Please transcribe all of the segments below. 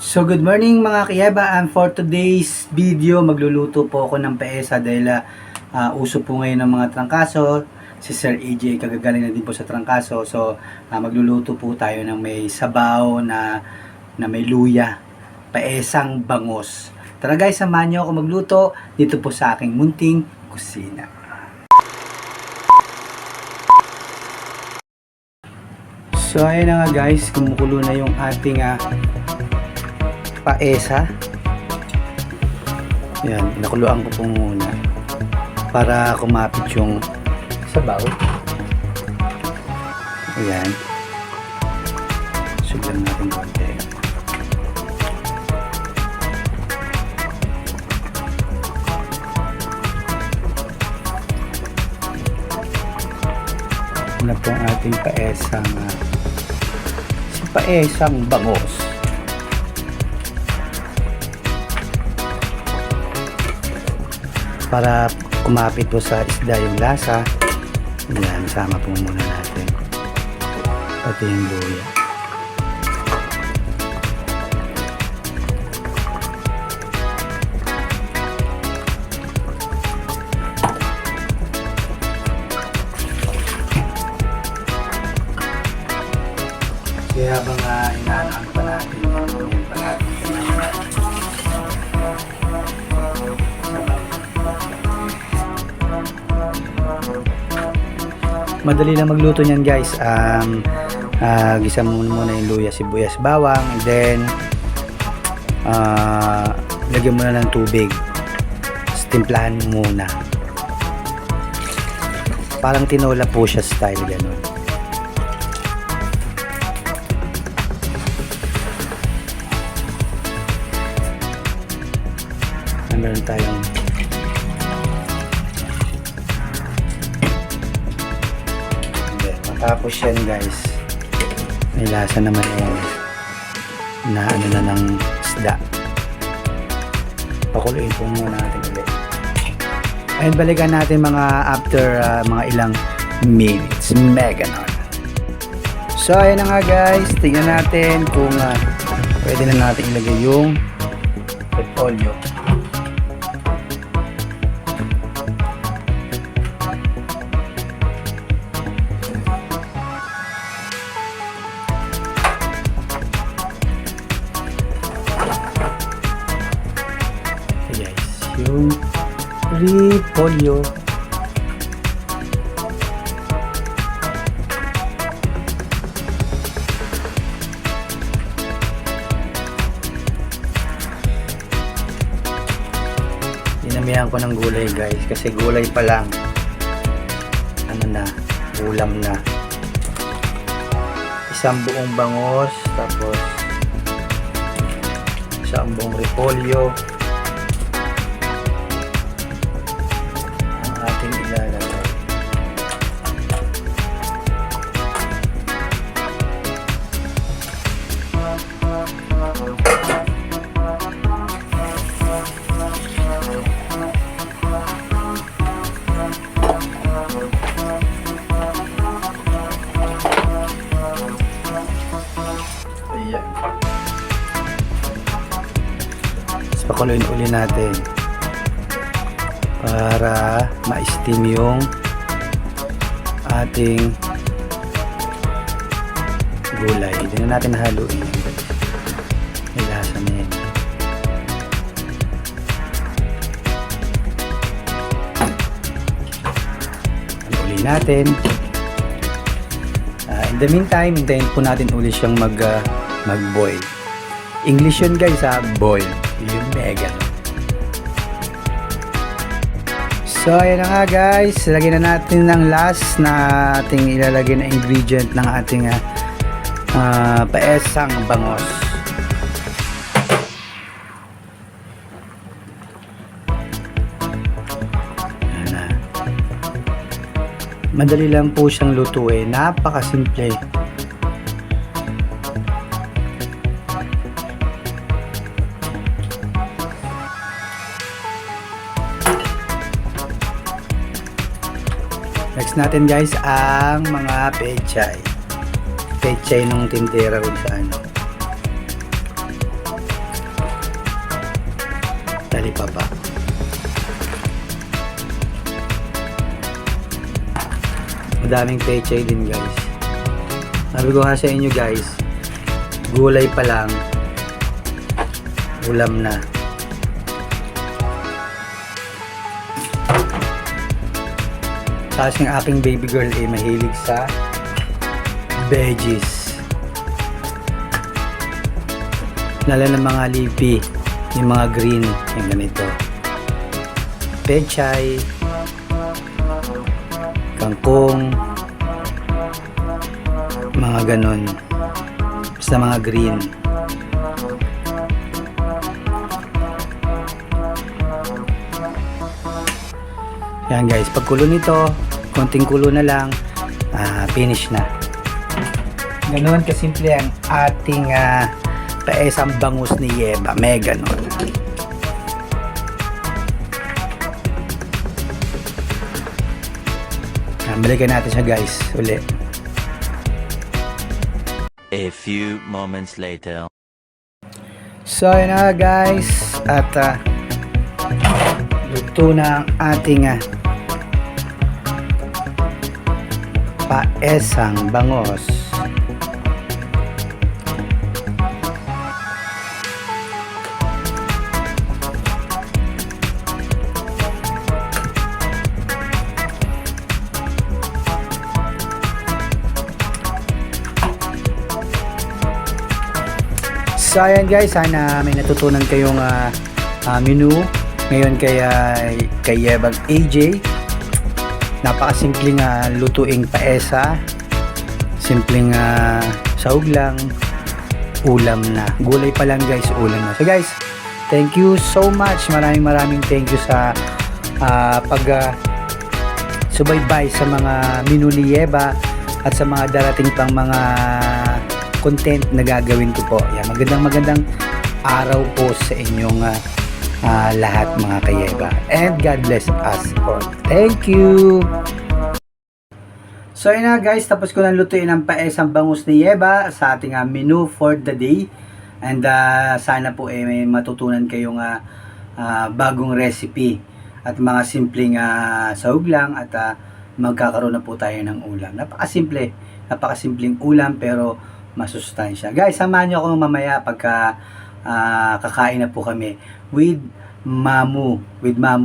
So good morning mga kiyaba, and for today's video magluluto po ako ng paesa dahil uso po ngayon ng mga trangkaso. Si Sir AJ kagagaling na din po sa trangkaso, so magluluto po tayo ng may sabaw na may luya, paesang bangos. Tara guys, samahan niyo ako magluto dito po sa aking munting kusina. So ayun na nga guys, kumukulo na yung ating paesa. Yan, nakuluan ko po muna para kumapit yung sabaw. Ayan. Suglan natin konti. Ano po ang ating paesang paesang bangos. Para kumapit po sa isda yung lasa. Ayan, sama po muna natin pati yung luya. Kaya habang inaanaan pa natin yung pa natin madali lang magluto niyan guys. Gisa muna yung luya, sibuyas, bawang, and then lagyan muna ng tubig, timplahan muna, parang tinola po siya style, ganun. Meron tayong tapos yan guys, may lasa naman yan na ano na ng isda. Pakuluin po muna natin ulit and balikan natin mga after mga ilang minutes. Meganon. So ayun na nga guys, tingnan natin kung pwede na natin ilagay yung repolyo. Yung repolyo. Dinamihan ko ng gulay guys, kasi gulay pa lang ano na, ulam na. Isang buong bangos, tapos isang buong repolyo ating ilalagay. Ayan. Tapos pakuluin uli natin para ma-steam yung ating gulay. Hindi na natin haluin. May lasa na yan. Uli natin. In the meantime, hintayin po natin uli siyang mag-boil. English yun guys, boil. Yung mega. So ayan na nga guys, lagyan na natin ng last na ating ilalagay na ingredient ng ating paesang bangos. Ayan na. Madali lang po siyang lutuin, napakasimple. Next natin guys ang mga pechay. Pechay nung tindera kung saan. talipapa. Madaming pechay din guys. Sabi ko nga sa inyo guys, gulay pa lang, ulam na. Tapos yung aking baby girl ay mahilig sa veggies. Lalo ng mga leafy, yung mga green, yung ganito. Pechay, kangkong, mga ganon. Basta mga green. Yan guys, pag kulo nito, konting kulo na lang, finish na. Ganoon kasimple ang ating paesang bangus ni Yeba. May ganon. Balikan natin siya guys, uli. A few moments later. So yun na guys, at luto na ang ating paesang bangos. So ayan guys, sana may natutunan kayong menu ngayon kay Yebang AJ. Napakasimpleng lutuing paesa, simpleng sahog lang, ulam na. Gulay pa lang guys, ulam na. So guys, thank you so much. Maraming thank you sa subaybay sa mga menu ni Yeba at sa mga darating pang mga content na gagawin ko po. Yan, magandang araw po sa inyong lahat mga kayeba. And God bless us all. Thank you! So yun na guys, tapos ko nang lutuin ang paesang bangus ni Yeba sa ating menu for the day. And sana po may matutunan kayong bagong recipe at mga simpleng sahog lang at magkakaroon na po tayo ng ulam. Napakasimpleng ulam pero masustansya. Guys, samahan nyo ako mamaya pagka kakain na po kami with Mamu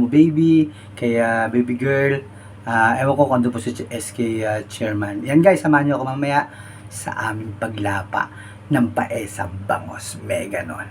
baby, kaya baby girl, ewan ko kung doon po si SK chairman. Yan guys, samahan nyo ako mamaya sa aming paglapa ng paesang bangos. May ganon.